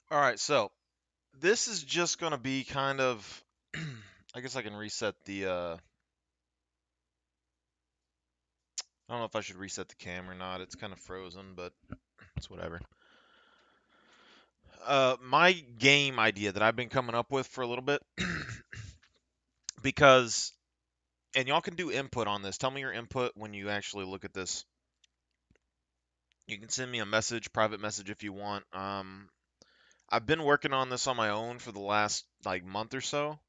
All right, so this is just gonna be kind of, I guess I can reset the. I don't know if I should reset the camera or not. It's kind of frozen, but it's whatever. My game idea that I've been coming up with for a little bit, because, and y'all can do input on this. Tell me your input when you actually look at this. You can send me a message, private message if you want. I've been working on this on my own for the last like month or so,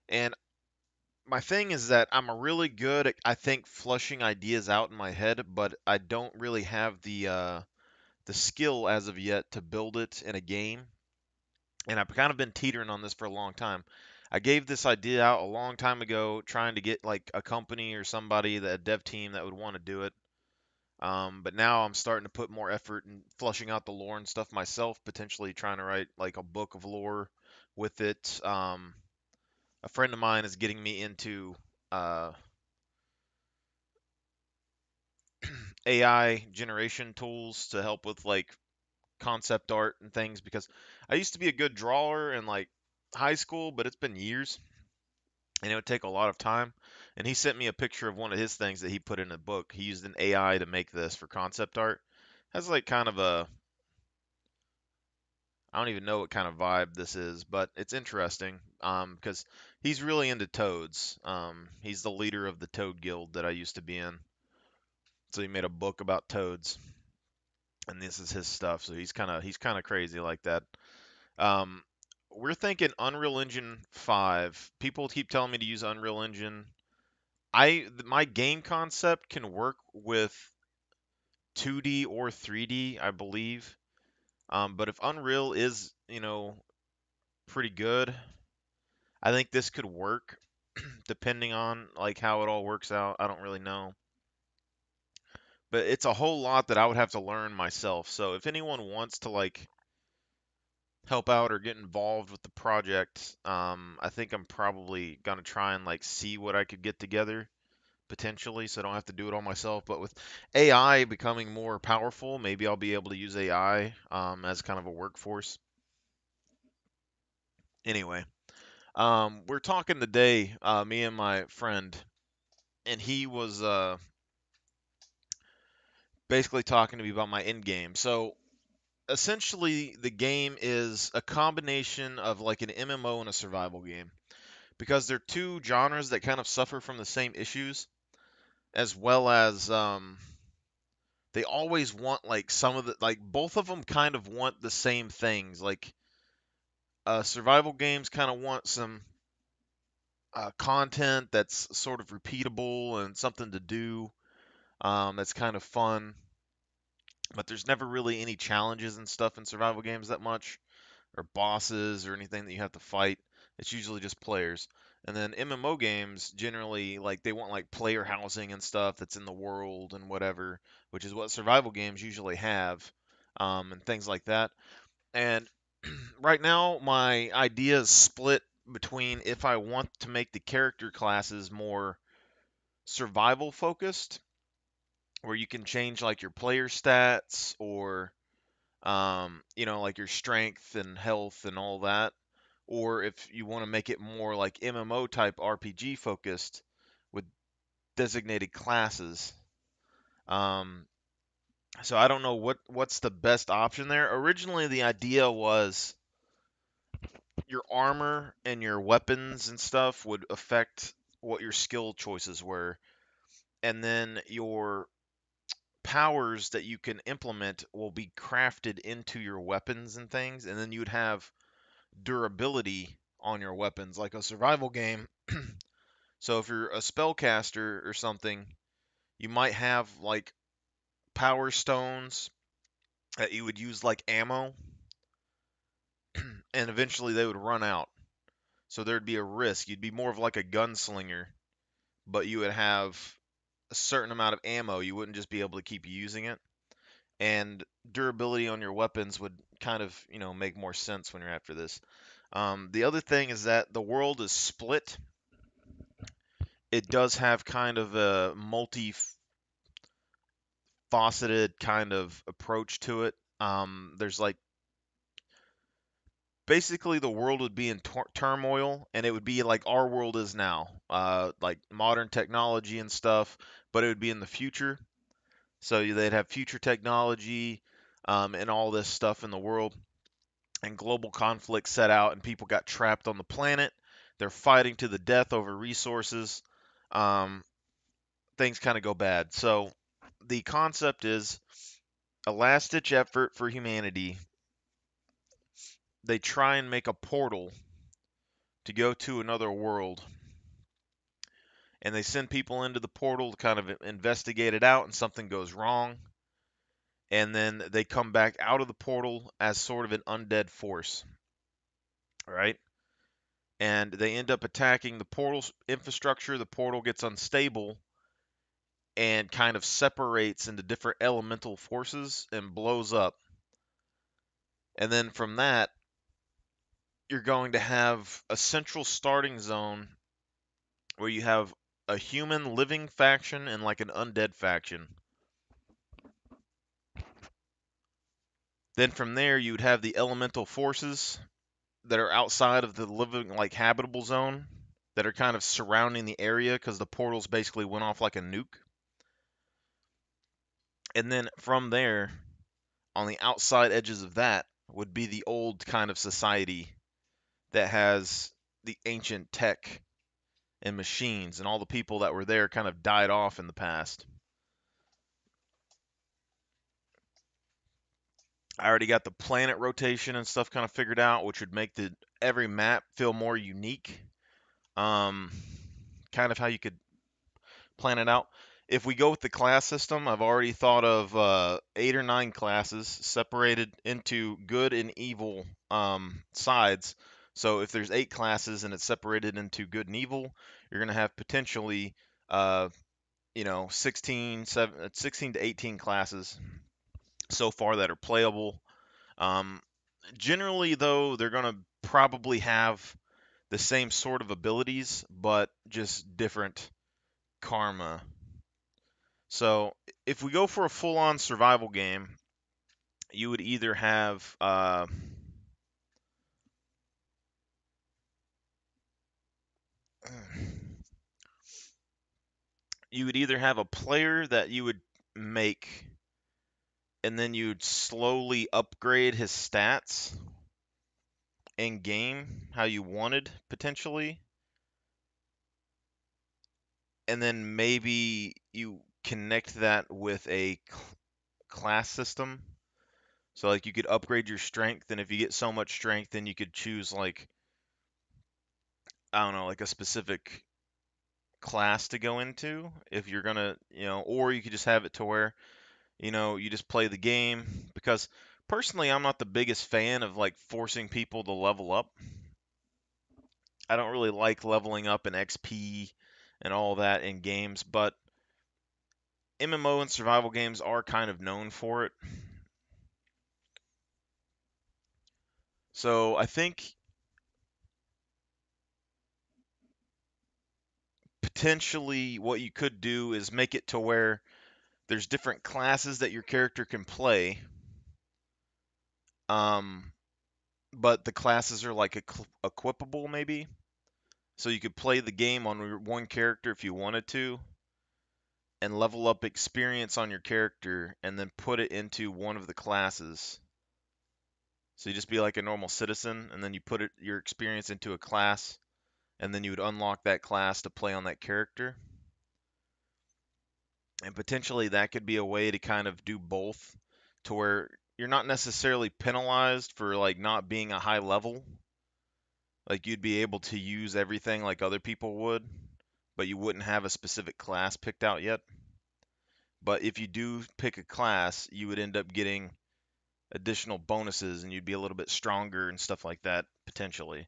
and my thing is that I'm really good at, I think, flushing ideas out in my head, but I don't really have the skill as of yet to build it in a game. And I've kind of been teetering on this for a long time. I gave this idea out a long time ago, trying to get like a company or somebody, a dev team that would want to do it. But now I'm starting to put more effort in flushing out the lore and stuff myself, potentially trying to write like a book of lore with it. A friend of mine is getting me into uh, AI generation tools to help with like concept art and things because I used to be a good drawer in like high school, but it's been years and it would take a lot of time. And he sent me a picture of one of his things that he put in a book. He used an AI to make this for concept art. Has like kind of a, I don't even know what kind of vibe this is, but it's interesting because he's really into toads. He's the leader of the Toad Guild that I used to be in. So he made a book about toads, and this is his stuff. So he's kind of crazy like that. Um, we're thinking Unreal Engine 5. People keep telling me to use Unreal Engine. My game concept can work with 2D or 3D, I believe. But if Unreal is, pretty good, I think this could work depending on like how it all works out. I don't really know. But it's a whole lot that I would have to learn myself. So if anyone wants to like help out or get involved with the project, I think I'm probably gonna try and like see what I could get together potentially, so I don't have to do it all myself. But with AI becoming more powerful, maybe I'll be able to use AI as kind of a workforce. Anyway, we're talking today, me and my friend, and he was basically talking to me about my end game. So essentially, the game is a combination of like an MMO and a survival game because they're two genres that kind of suffer from the same issues, as well as they always want like some of the like both of them kind of want the same things. Like survival games kind of want some content that's sort of repeatable and something to do that's kind of fun. But there's never really any challenges and stuff in survival games that much, or bosses or anything that you have to fight. It's usually just players. And then MMO games generally like they want like player housing and stuff that's in the world and whatever, which is what survival games usually have, and things like that. And right now my idea is split between if I want to make the character classes more survival focused, where you can change like your player stats or like your strength and health and all that, or if you want to make it more like MMO type RPG focused with designated classes. Um, so I don't know what's the best option there. Originally, the idea was your armor and your weapons and stuff would affect what your skill choices were, and then your powers that you can implement will be crafted into your weapons and things, and then you would have durability on your weapons like a survival game. So if you're a spellcaster or something, you might have like power stones that you would use like ammo, and eventually they would run out. So there'd be a risk. You'd be more of like a gunslinger, but you would have a certain amount of ammo. You wouldn't just be able to keep using it. And durability on your weapons would kind of, make more sense when you're after this. The other thing is that the world is split. It does have kind of a multi-faceted kind of approach to it. There's like basically the world would be in turmoil, and it would be like our world is now, like modern technology and stuff, but it would be in the future. So they'd have future technology, and all this stuff in the world, and global conflict set out, and people got trapped on the planet. They're fighting to the death over resources. Um, Things kind of go bad. So the concept is a last ditch effort for humanity. They try and make a portal to go to another world, and they send people into the portal to kind of investigate it out, and something goes wrong, and then they come back out of the portal as sort of an undead force, right? And they end up attacking the portal's infrastructure. The portal gets unstable and kind of separates into different elemental forces and blows up. And then from that, you're going to have a central starting zone where you have a human living faction and like an undead faction. Then from there, you would have the elemental forces that are outside of the living, like habitable zone, that are kind of surrounding the area because the portals basically went off like a nuke. And then from there, on the outside edges of that, would be the old kind of society that has the ancient tech and machines, and all the people that were there kind of died off in the past. I already got the planet rotation and stuff kind of figured out, which would make the every map feel more unique. Um, Kind of how you could plan it out. If we go with the class system, I've already thought of 8 or 9 classes separated into good and evil sides. So if there's 8 classes and it's separated into good and evil, you're going to have potentially, uh, 16 to 18 classes so far that are playable. Um, Generally, though, they're going to probably have the same sort of abilities, but just different karma. So if we go for a full-on survival game, you would either have a player that you would make, and then you'd slowly upgrade his stats in game how you wanted potentially, and then maybe you connect that with a class system. So like you could upgrade your strength, and if you get so much strength, then you could choose like, I don't know, like a specific class to go into if you're gonna, or you could just have it to where, you just play the game. Because personally, I'm not the biggest fan of like forcing people to level up. I don't really like leveling up in XP and all that in games, but MMO and survival games are kind of known for it. So I think potentially what you could do is make it to where there's different classes that your character can play, um, but the classes are like equipable maybe. So you could play the game on your one character if you wanted to, and level up experience on your character, and then put it into one of the classes. So you just be like a normal citizen, and then you put your experience into a class, and then you would unlock that class to play on that character. And potentially that could be a way to kind of do both, to where you're not necessarily penalized for like not being a high level. Like you'd be able to use everything like other people would, but you wouldn't have a specific class picked out yet. But if you do pick a class, you would end up getting additional bonuses, and you'd be a little bit stronger and stuff like that potentially.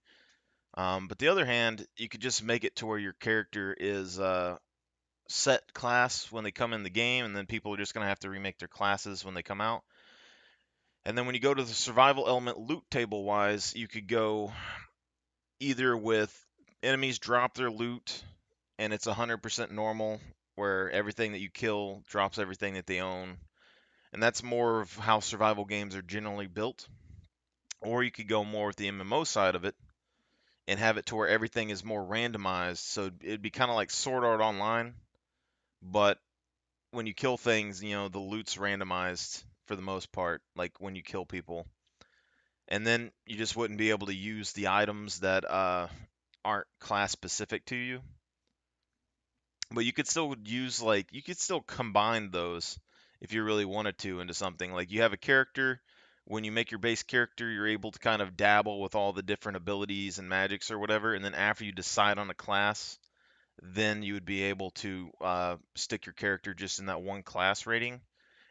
But the other hand, you could just make it to where your character is set class when they come in the game, and then people are just going to have to remake their classes when they come out. And then when you go to the survival element loot table wise, you could go either with enemies drop their loot and it's 100% normal, where everything that you kill drops everything that they own. And that's more of how survival games are generally built. Or you could go more with the MMO side of it and have it to where everything is more randomized. So it'd be kind of like Sword Art Online, but when you kill things, the loot's randomized for the most part, like when you kill people. And then you just wouldn't be able to use the items that aren't class specific to you. But you could still use you could still combine those if you really wanted to into something. Like you have a character, when you make your base character, you're able to kind of dabble with all the different abilities and magics or whatever, and then after you decide on a class, then you would be able to stick your character just in that one class rating.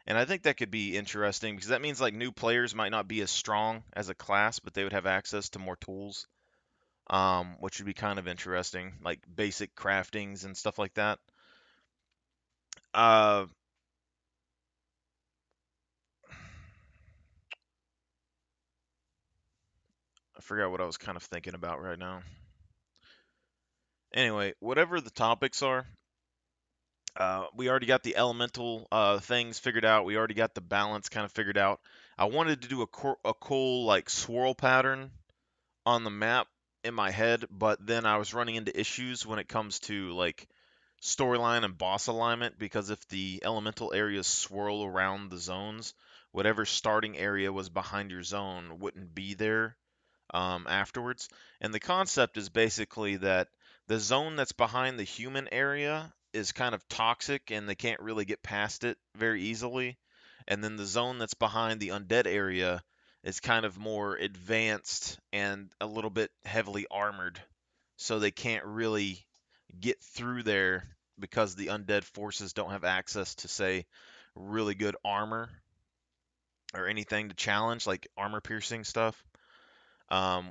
And I think that could be interesting because that means like new players might not be as strong as a class, but they would have access to more tools, which would be kind of interesting, like basic craftings and stuff like that. Uh, I forgot what I was kind of thinking about right now. Anyway, whatever the topics are, we already got the elemental things figured out. We already got the balance kind of figured out. I wanted to do a cool like swirl pattern on the map in my head, but then I was running into issues when it comes to like storyline and boss alignment because if the elemental areas swirl around the zones, whatever starting area was behind your zone wouldn't be there afterwards. And the concept is basically that the zone that's behind the human area is kind of toxic and they can't really get past it very easily. And then the zone that's behind the undead area is kind of more advanced and a little bit heavily armored. So they can't really get through there because the undead forces don't have access to, say, really good armor or anything to challenge, like armor piercing stuff.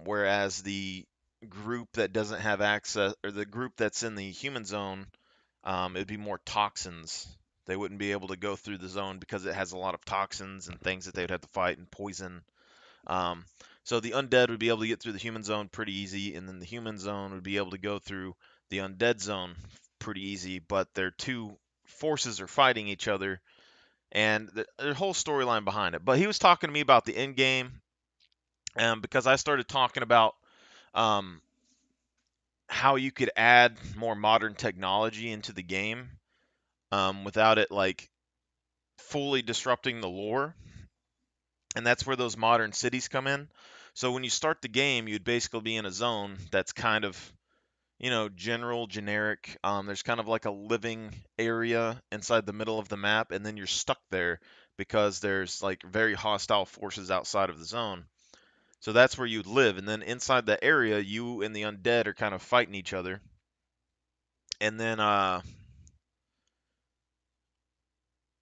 Whereas the group that doesn't have access, or the group that's in the human zone, it'd be more toxins. They wouldn't be able to go through the zone because it has a lot of toxins and things that they would have to fight and poison. Um, so the undead would be able to get through the human zone pretty easy, and then the human zone would be able to go through the undead zone pretty easy. But their two forces are fighting each other, and the whole storyline behind it. But he was talking to me about the end game, because I started talking about um, how you could add more modern technology into the game without it like fully disrupting the lore. And that's where those modern cities come in. So when you start the game, you'd basically be in a zone that's kind of, general, generic. There's kind of like a living area inside the middle of the map, and then you're stuck there because there's like very hostile forces outside of the zone. So that's where you'd live. And then inside that area, you and the undead are kind of fighting each other. And then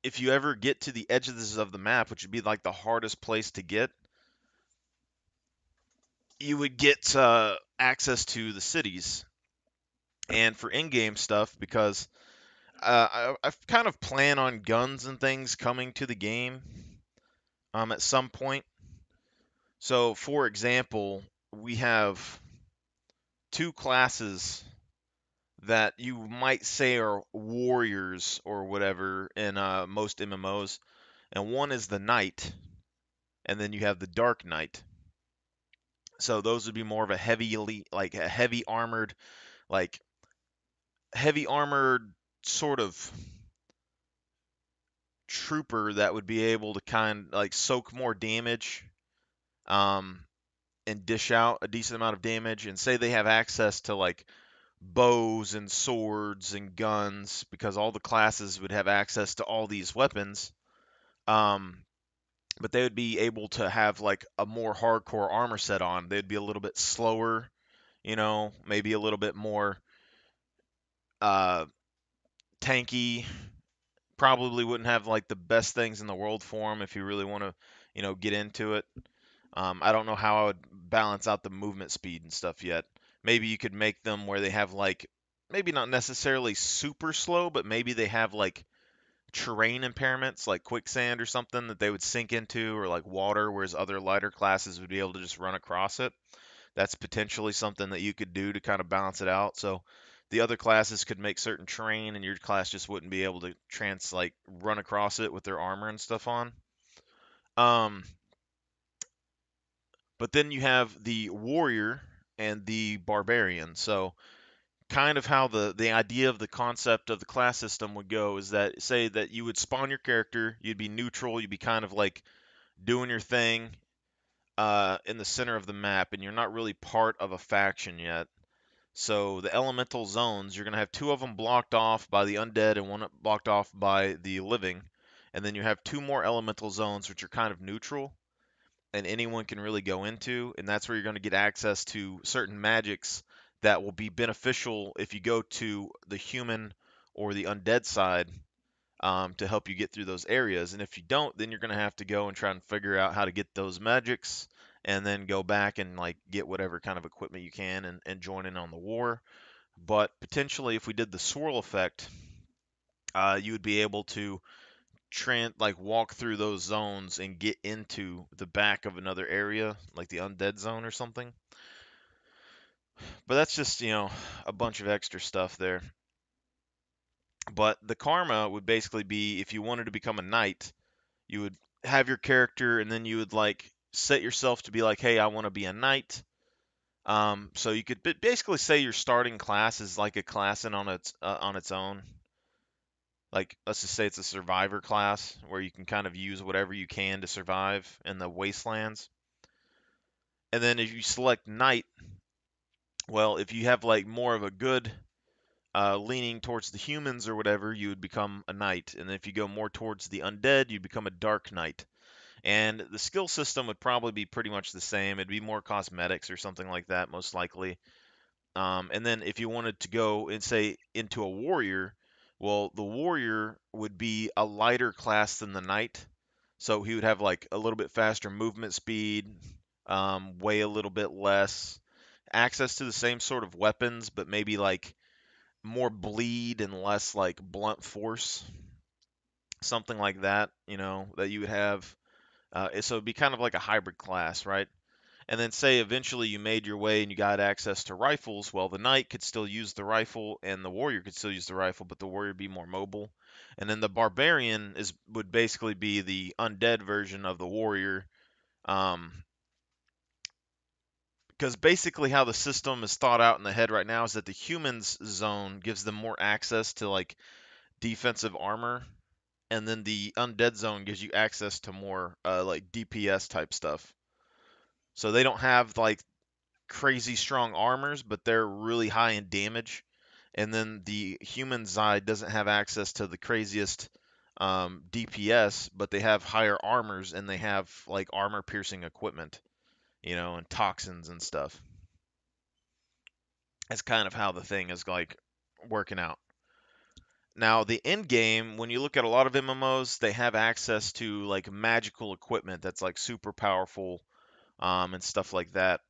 if you ever get to the edges of the map, which would be like the hardest place to get, you would get access to the cities. And for in-game stuff, because I kind of plan on guns and things coming to the game at some point. So, for example, we have two classes that you might say are warriors or whatever in most MMOs, and one is the knight, and then you have the dark knight. So those would be more of a heavy elite, like a like heavy armored sort of trooper that would be able to kind like soak more damage, um, and dish out a decent amount of damage. And say they have access to like bows and swords and guns because all the classes would have access to all these weapons. Um, but they would be able to have like a more hardcore armor set on. They'd be a little bit slower, maybe a little bit more uh, tanky. Probably wouldn't have like the best things in the world for them if you really want to, get into it. I don't know how I would balance out the movement speed and stuff yet. Maybe you could make them where they have like maybe not necessarily super slow, but maybe they have like terrain impairments like quicksand or something that they would sink into, or like water, whereas other lighter classes would be able to just run across it. That's potentially something that you could do to kind of balance it out. So the other classes could make certain terrain, and your class just wouldn't be able to like run across it with their armor and stuff on. Um, But then you have the warrior and the barbarian. So kind of how the idea of the concept of the class system would go is that say that you would spawn your character, you'd be neutral, you'd be kind of like doing your thing in the center of the map, and you're not really part of a faction yet. So the elemental zones, you're gonna have two of them blocked off by the undead and one blocked off by the living, and then you have two more elemental zones which are kind of neutral and anyone can really go into, and that's where you're going to get access to certain magics that will be beneficial if you go to the human or the undead side to help you get through those areas. And if you don't, then you're going to have to go and try and figure out how to get those magics and then go back and like get whatever kind of equipment you can and join in on the war. But potentially, if we did the swirl effect, you would be able to like walk through those zones and get into the back of another area, like the undead zone or something. But that's just, a bunch of extra stuff there. But the karma would basically be if you wanted to become a knight, you would have your character and then you would like set yourself to be like, hey, I want to be a knight. So you could basically say your starting class is like a class in on its own. Like let's just say it's a survivor class where you can kind of use whatever you can to survive in the wastelands. And then if you select knight, well, if you have like more of a good leaning towards the humans or whatever, you would become a knight. And if you go more towards the undead, you'd become a dark knight. And the skill system would probably be pretty much the same. It'd be more cosmetics or something like that, most likely. And then if you wanted to go and say into a warrior, well, the warrior would be a lighter class than the knight. So he would have like a little bit faster movement speed, weigh a little bit less, access to the same sort of weapons, but maybe like more bleed and less like blunt force, something like that, that you would have. So it'd be kind of like a hybrid class, right? And then say eventually you made your way and you got access to rifles. Well, the knight could still use the rifle and the warrior could still use the rifle, but the warrior would be more mobile. And then the barbarian would basically be the undead version of the warrior. Um, because basically how the system is thought out in the head right now is that the humans zone gives them more access to like defensive armor, and then the undead zone gives you access to more like DPS type stuff. So they don't have like crazy strong armors, but they're really high in damage. And then the human side doesn't have access to the craziest DPS, but they have higher armors and they have like armor piercing equipment, and toxins and stuff. That's kind of how the thing is like working out. Now, the end game, when you look at a lot of MMOs, they have access to like magical equipment that's like super powerful and stuff like that.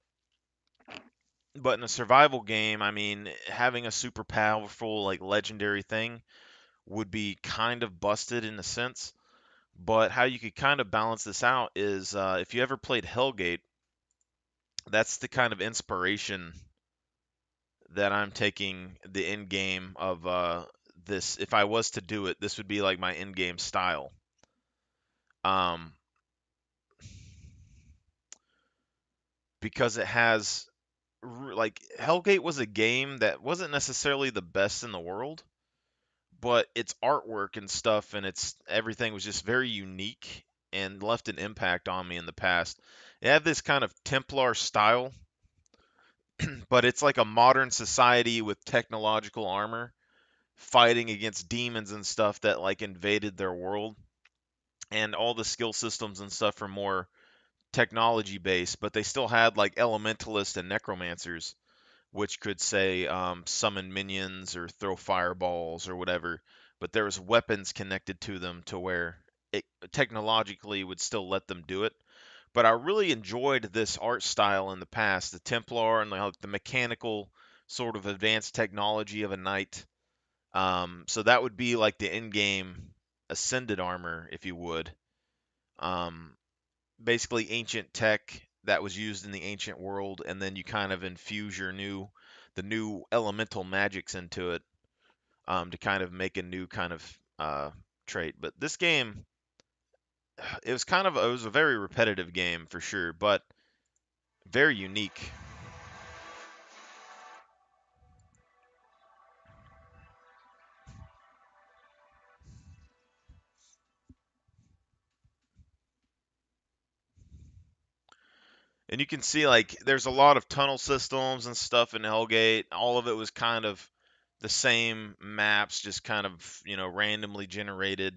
But in a survival game, I mean, having a super powerful like legendary thing would be kind of busted in a sense. But how you could kind of balance this out is if you ever played Hellgate, that's the kind of inspiration that I'm taking the end game of this. If I was to do it, this would be like my end game style. Um, because it has like Hellgate was a game that wasn't necessarily the best in the world, but its artwork and stuff and its everything was just very unique and left an impact on me in the past. It had this kind of Templar style, but it's like a modern society with technological armor fighting against demons and stuff that like invaded their world. And all the skill systems and stuff are more technology based, but they still had like elementalists and necromancers, which could say summon minions or throw fireballs or whatever. But there was weapons connected to them to where it technologically would still let them do it. But I really enjoyed this art style in the past, the Templar and like the mechanical sort of advanced technology of a knight. So that would be like the in-game ascended armor, if you would. Um, Basically ancient tech that was used in the ancient world, and then you kind of infuse the new elemental magics into it to kind of make a new kind of trait. But this game, it was a very repetitive game for sure, but Very unique. And you can see like there's a lot of tunnel systems and stuff in Hellgate. All of it was kind of the same maps, just kind of, randomly generated.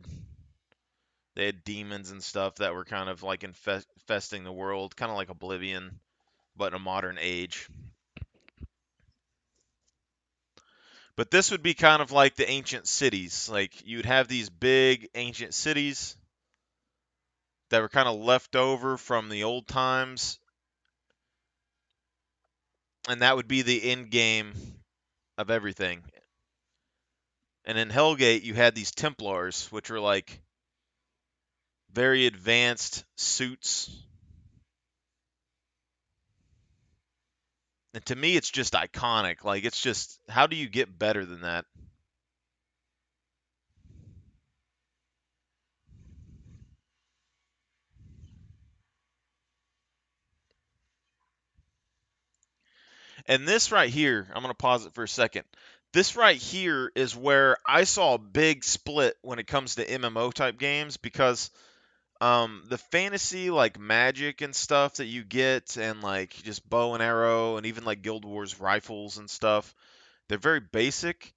They had demons and stuff that were kind of like infesting the world, kind of like Oblivion, but in a modern age. But this would be kind of like the ancient cities. Like you'd have these big ancient cities that were kind of left over from the old times, and that would be the end game of everything. And in Hellgate, you had these Templars, which were like very advanced suits. And to me, it's just iconic. Like, it's just, how do you get better than that? And this right here, I'm going to pause it for a second. This right here is where I saw a big split when it comes to MMO type games because the fantasy like magic and stuff that you get and like just bow and arrow and even like Guild Wars rifles and stuff, they're very basic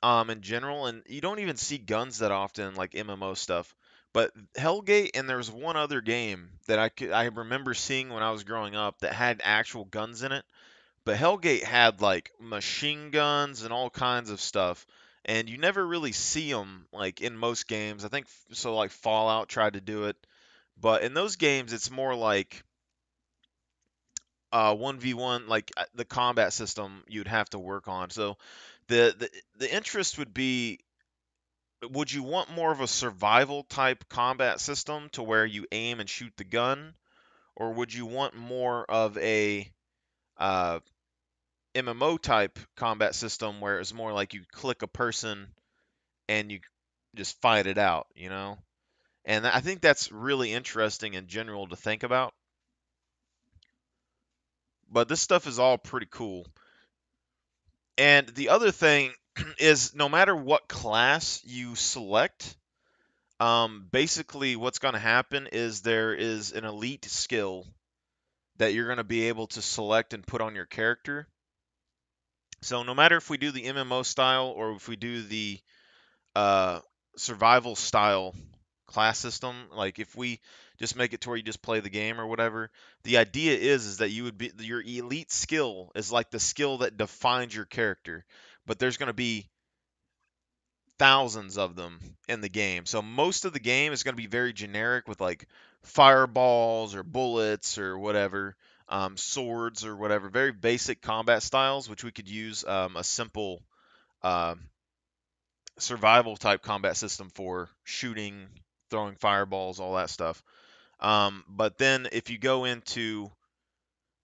in general, and you don't even see guns that often like MMO stuff. But Hellgate and there's one other game that I remember seeing when I was growing up that had actual guns in it. But Hellgate had like machine guns and all kinds of stuff, and you never really see them like in most games. I think so. Like Fallout tried to do it, but in those games, it's more like 1v1, like the combat system you'd have to work on. So the interest would be, would you want more of a survival type combat system to where you aim and shoot the gun, or would you want more of a uh, MMO type combat system where it's more like you click a person and you just fight it out, you know? And I think that's really interesting in general to think about. But this stuff is all pretty cool. And the other thing is no matter what class you select, basically what's going to happen is there is an elite skill that you're going to be able to select and put on your character. So no matter if we do the MMO style or if we do the uh, survival style class system, like if we just make it to where you just play the game or whatever, the idea is that you would be, your elite skill is like the skill that defines your character, but there's going to be thousands of them in the game. So most of the game is going to be very generic with like fireballs or bullets or whatever, swords or whatever, very basic combat styles, which we could use a simple uh, survival type combat system for shooting, throwing fireballs, all that stuff. But then if you go into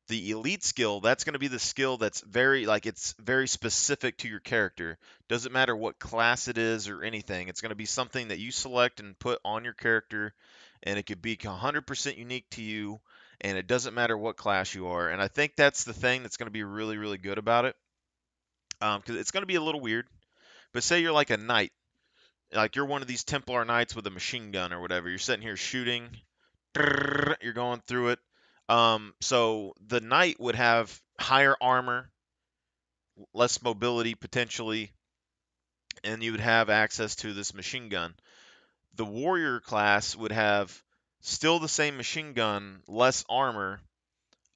the elite skill, that's going to be the skill that's very like it's very specific to your character. Doesn't matter what class it is or anything. It's going to be something that you select and put on your character, and it could be 100% unique to you, and it doesn't matter what class you are. And I think that's the thing that's going to be really, really good about it, because it's going to be a little weird. But say you're like a knight, like you're one of these Templar knights with a machine gun or whatever. You're sitting here shooting, you're going through it. So the knight would have higher armor, less mobility potentially, and you would have access to this machine gun. The warrior class would have still the same machine gun, less armor,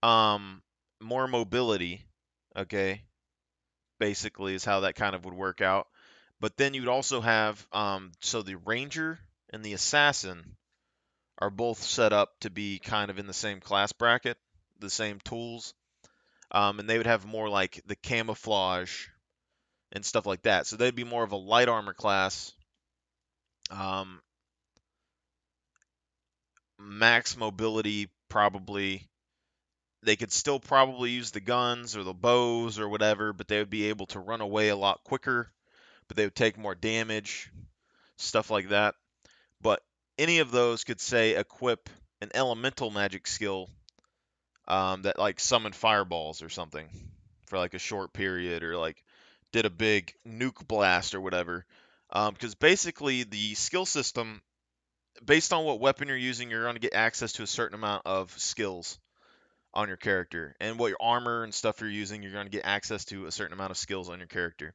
um, more mobility. Okay, basically is how that kind of would work out. But then you'd also have so the ranger and the assassin are both set up to be kind of in the same class bracket, the same tools, and they would have more like the camouflage and stuff like that. So they'd be more of a light armor class, um, max mobility probably. They could still probably use the guns or the bows or whatever, but they would be able to run away a lot quicker, but they would take more damage, stuff like that. But any of those could say equip an elemental magic skill that like summoned fireballs or something for like a short period, or like did a big nuke blast or whatever. Because basically the skill system, based on what weapon you're using, you're going to get access to a certain amount of skills on your character, and what your armor and stuff you're using, you're going to get access to a certain amount of skills on your character.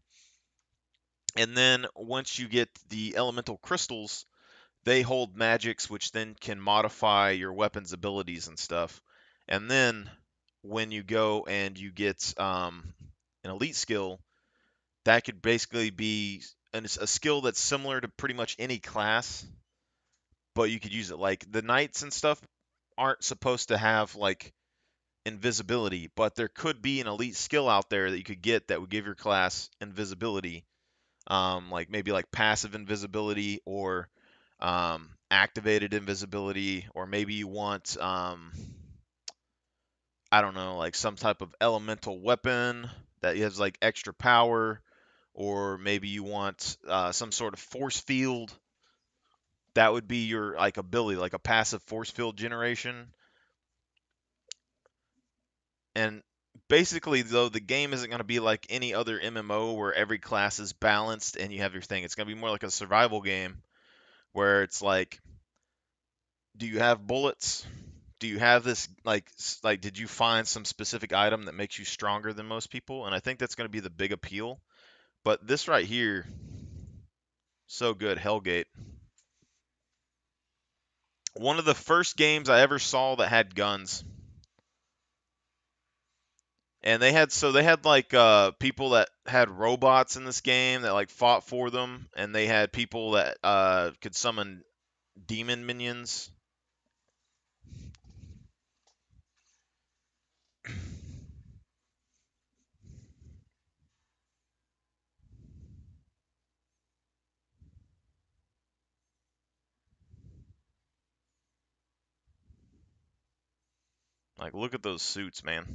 And then once you get the elemental crystals, they hold magics, which then can modify your weapon's abilities and stuff. And then when you go and you get an elite skill, that could basically be a skill that's similar to pretty much any class, but you could use it. Like the knights and stuff aren't supposed to have like invisibility, but there could be an elite skill out there that you could get that would give your class invisibility, like maybe like passive invisibility, or activated invisibility, or maybe you want, I don't know, like some type of elemental weapon that has like extra power, or maybe you want some sort of force field. That would be your like ability, like a passive force field generation. And basically, though, the game isn't going to be like any other MMO where every class is balanced and you have your thing. It's going to be more like a survival game where it's like, do you have bullets? Do you have this like did you find some specific item that makes you stronger than most people? And I think that's going to be the big appeal. But this right here, so good, Hellgate. One of the first games I ever saw that had guns. And they had like people that had robots in this game that like fought for them, and they had people that could summon demon minions. Like, look at those suits, man.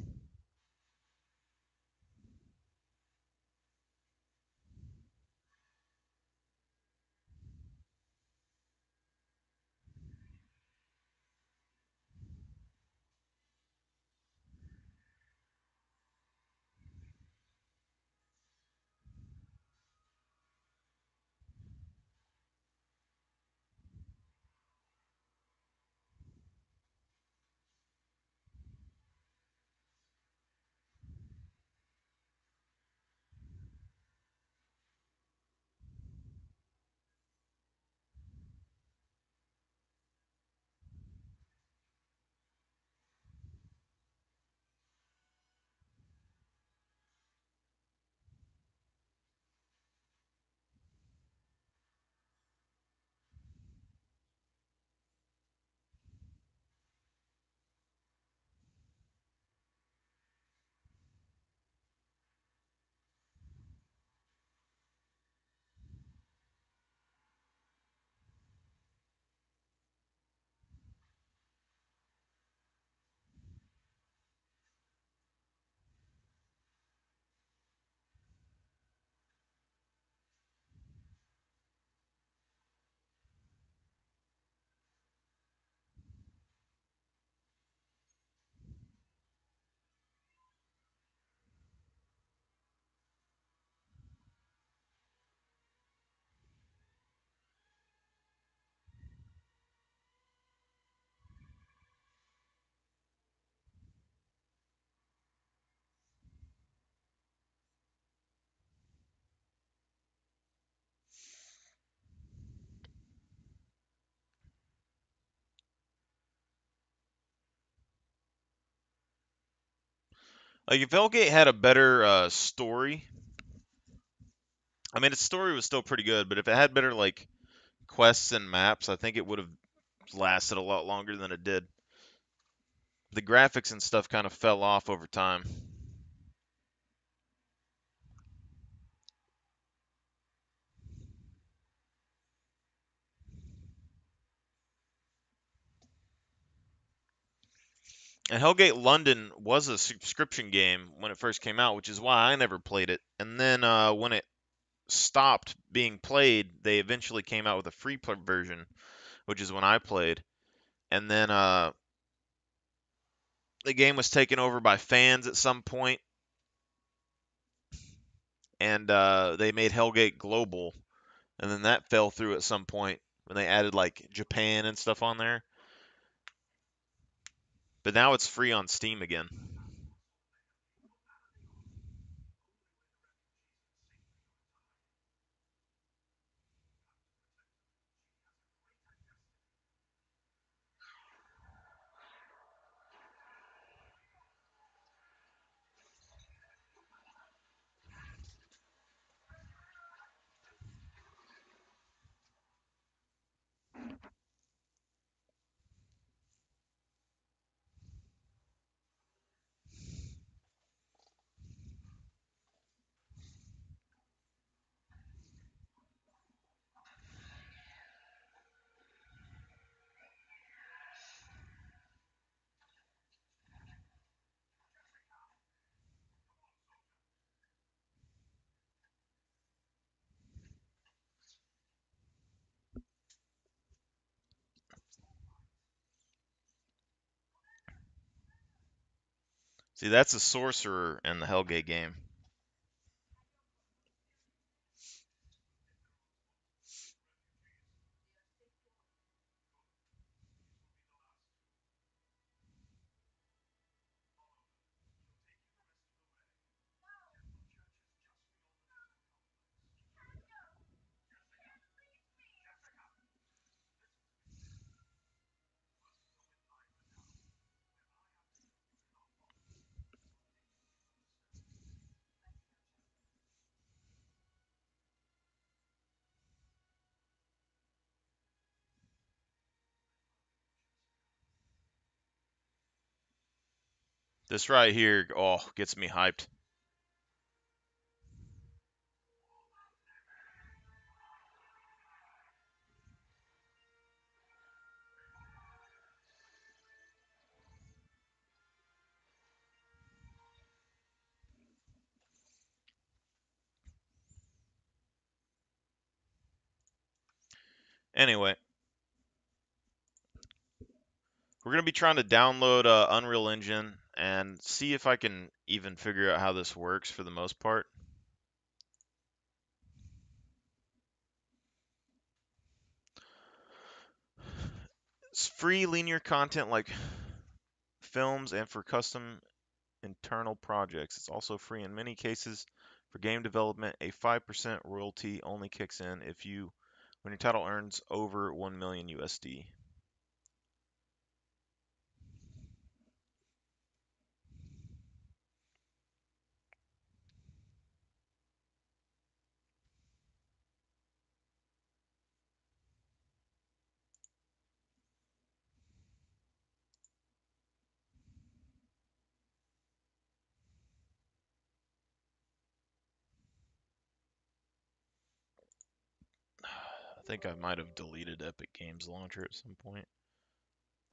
Like, if Hellgate had a better story, I mean, its story was still pretty good, but if it had better like quests and maps, I think it would have lasted a lot longer than it did. The graphics and stuff kind of fell off over time. And Hellgate London was a subscription game when it first came out, which is why I never played it. And then when it stopped being played, they eventually came out with a free version, which is when I played. And then the game was taken over by fans at some point, and they made Hellgate global, and then that fell through at some point when they added like Japan and stuff on there. But now it's free on Steam again. See, that's a sorcerer in the Hellgate game. This right here, oh, gets me hyped. Anyway, we're going to be trying to download Unreal Engine and see if I can even figure out how this works for the most part. It's free linear content like films and for custom internal projects. It's also free in many cases for game development. A 5% royalty only kicks in if you when your title earns over 1 million USD. I think I might have deleted Epic Games Launcher at some point.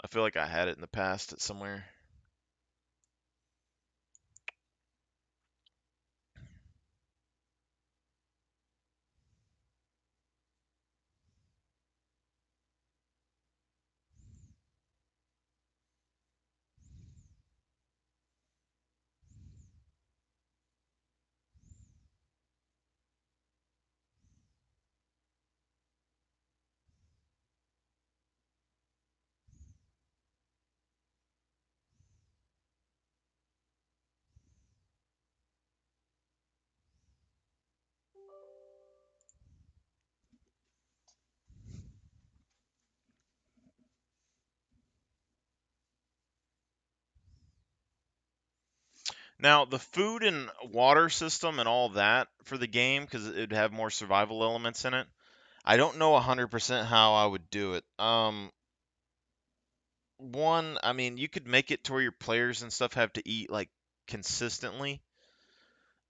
I feel like I had it in the past at somewhere. Now, the food and water system and all that for the game, because it'd have more survival elements in it, I don't know 100% how I would do it. One, I mean, you could make it to where your players and stuff have to eat like consistently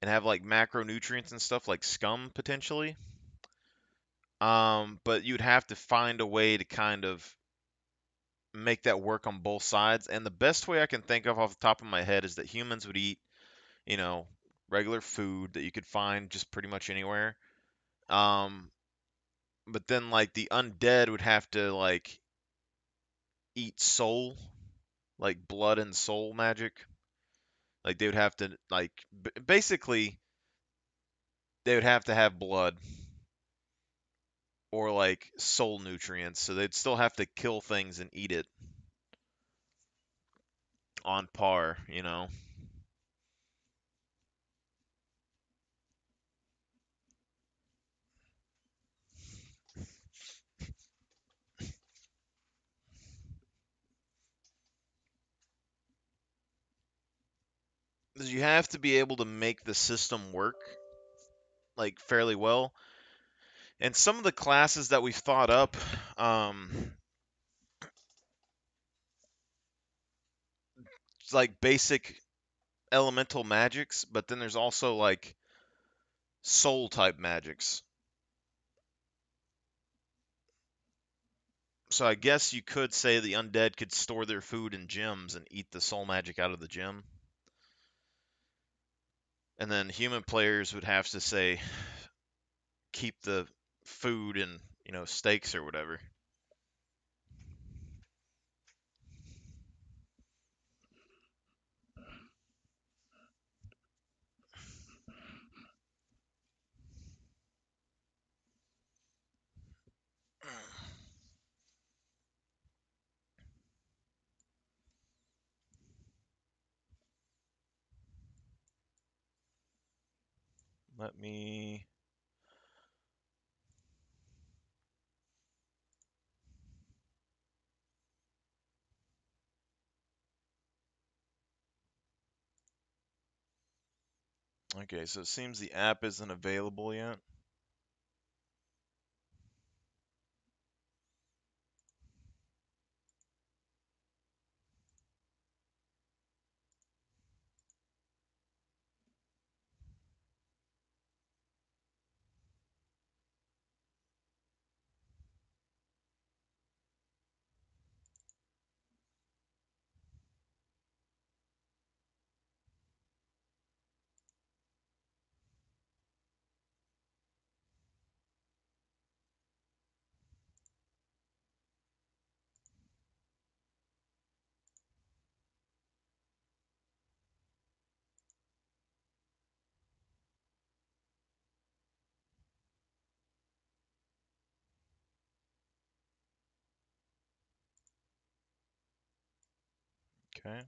and have like macronutrients and stuff like scum potentially. But you'd have to find a way to kind of make that work on both sides. And the best way I can think of off the top of my head is that humans would eat, you know, regular food that you could find just pretty much anywhere. Um, but then like the undead would have to like eat soul like blood and soul magic. Like they would have to basically they would have to have blood or like soul nutrients, so they'd still have to kill things and eat it on par, you know. 'Cause you have to be able to make the system work like fairly well. And some of the classes that we've thought up, it's like basic elemental magics, but then there's also like soul type magics. So I guess you could say the undead could store their food in gems and eat the soul magic out of the gem. And then human players would have to say keep the food in, steaks or whatever. Let me Okay, so it seems the app isn't available yet. Okay.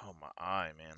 Oh, my eye, man.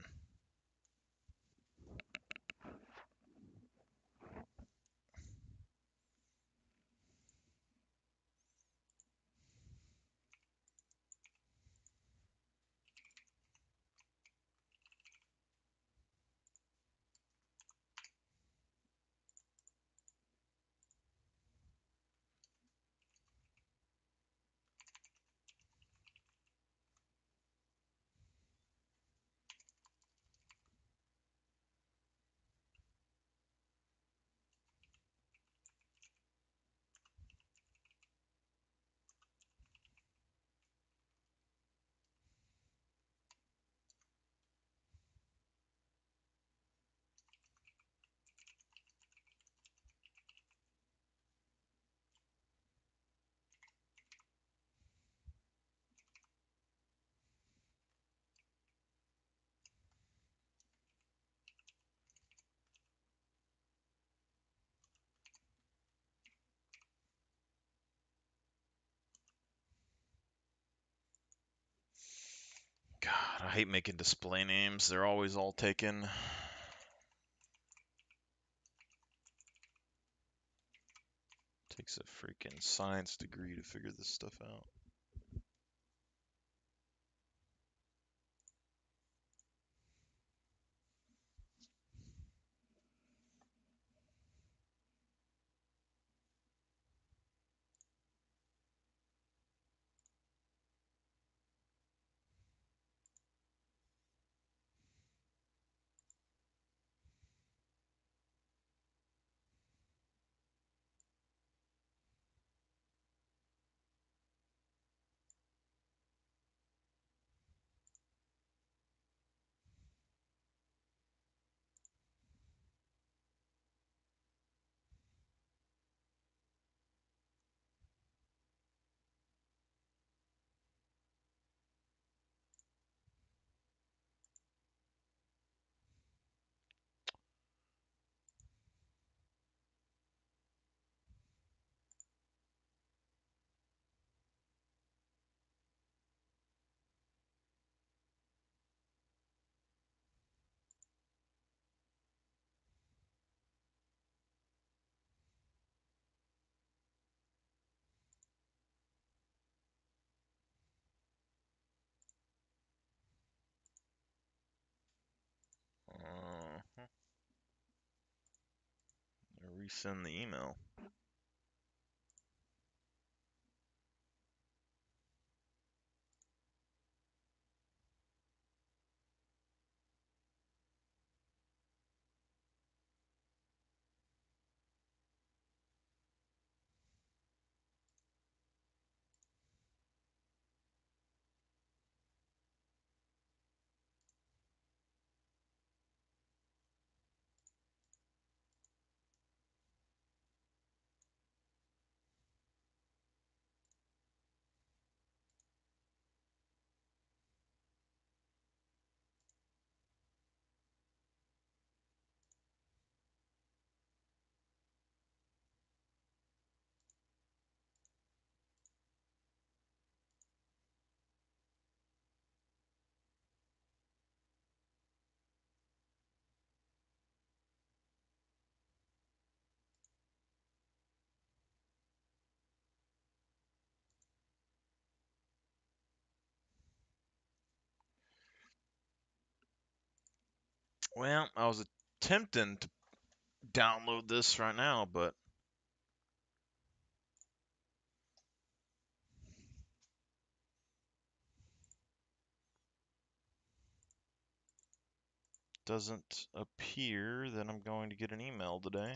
I hate making display names. They're always all taken. Takes a freaking science degree to figure this stuff out. Uh, Resend the email. Well, I was attempting to download this right now, but doesn't appear that I'm going to get an email today.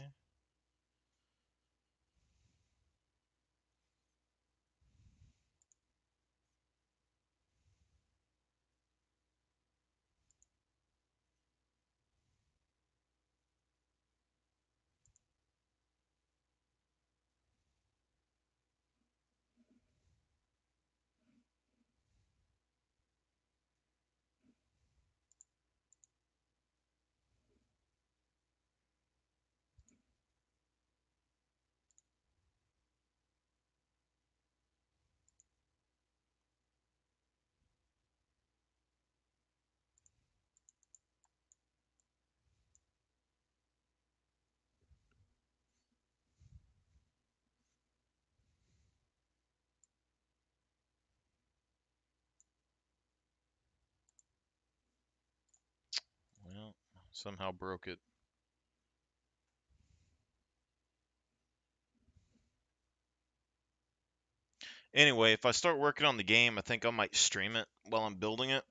Well, somehow broke it. Anyway, if I start working on the game, I think I might stream it while I'm building it.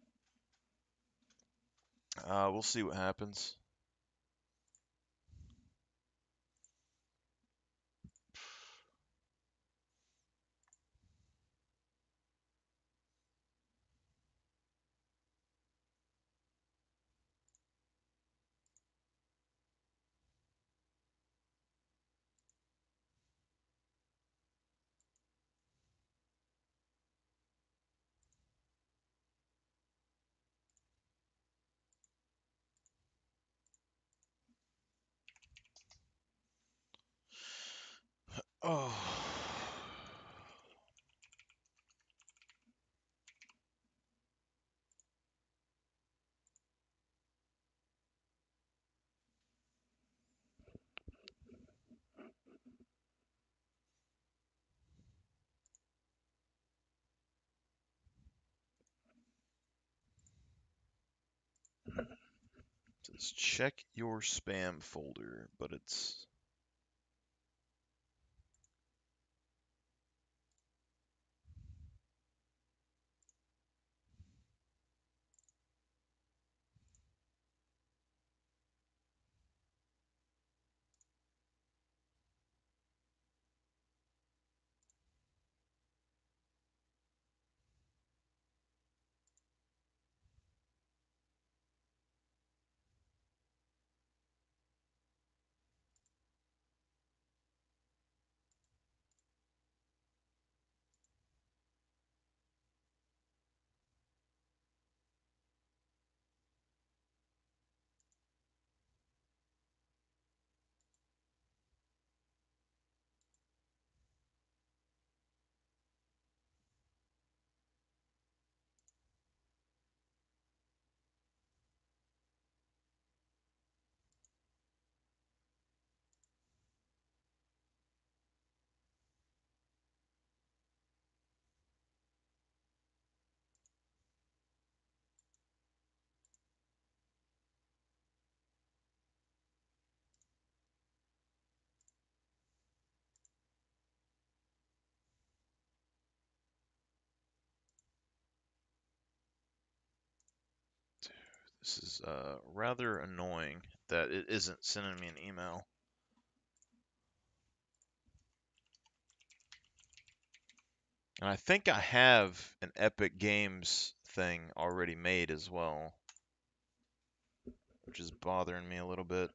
We'll see what happens. Oh. Let's check your spam folder, but it's this is rather annoying that it isn't sending me an email. And I think I have an Epic Games thing already made as well, which is bothering me a little bit.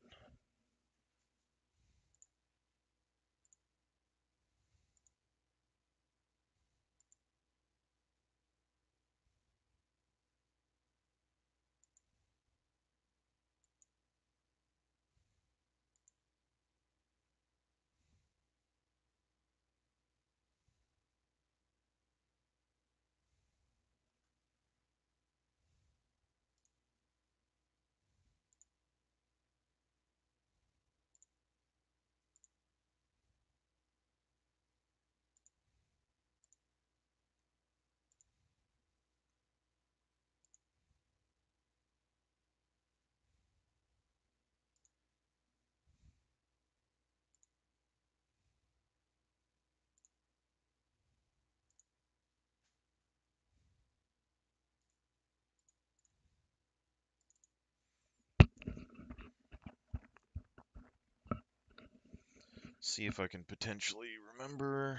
See if I can potentially remember.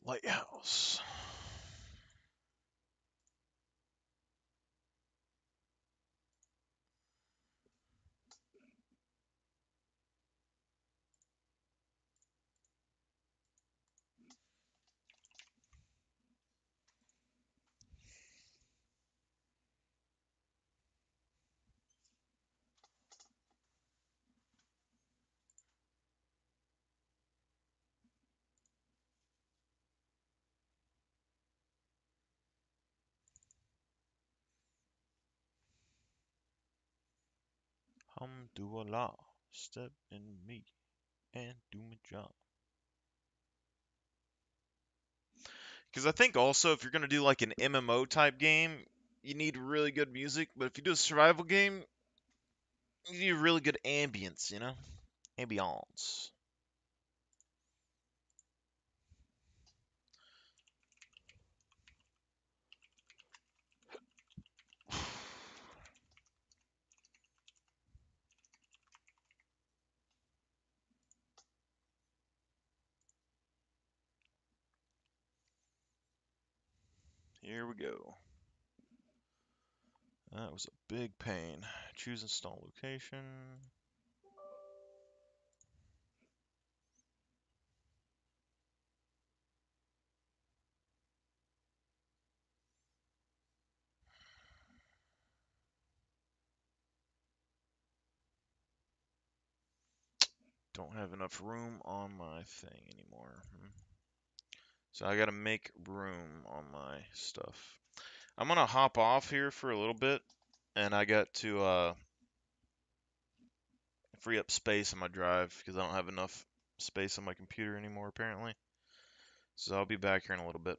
Lighthouse. Alhamdulillah, step in me and do my job. Because I think also if you're gonna do like an MMO type game, you need really good music. But if you do a survival game, you need really good ambience, you know? Ambiance. Here we go. That was a big pain. Choose install location. Don't have enough room on my thing anymore. So I gotta make room on my stuff. I'm gonna hop off here for a little bit, and I got to free up space on my drive because I don't have enough space on my computer anymore apparently. So I'll be back here in a little bit.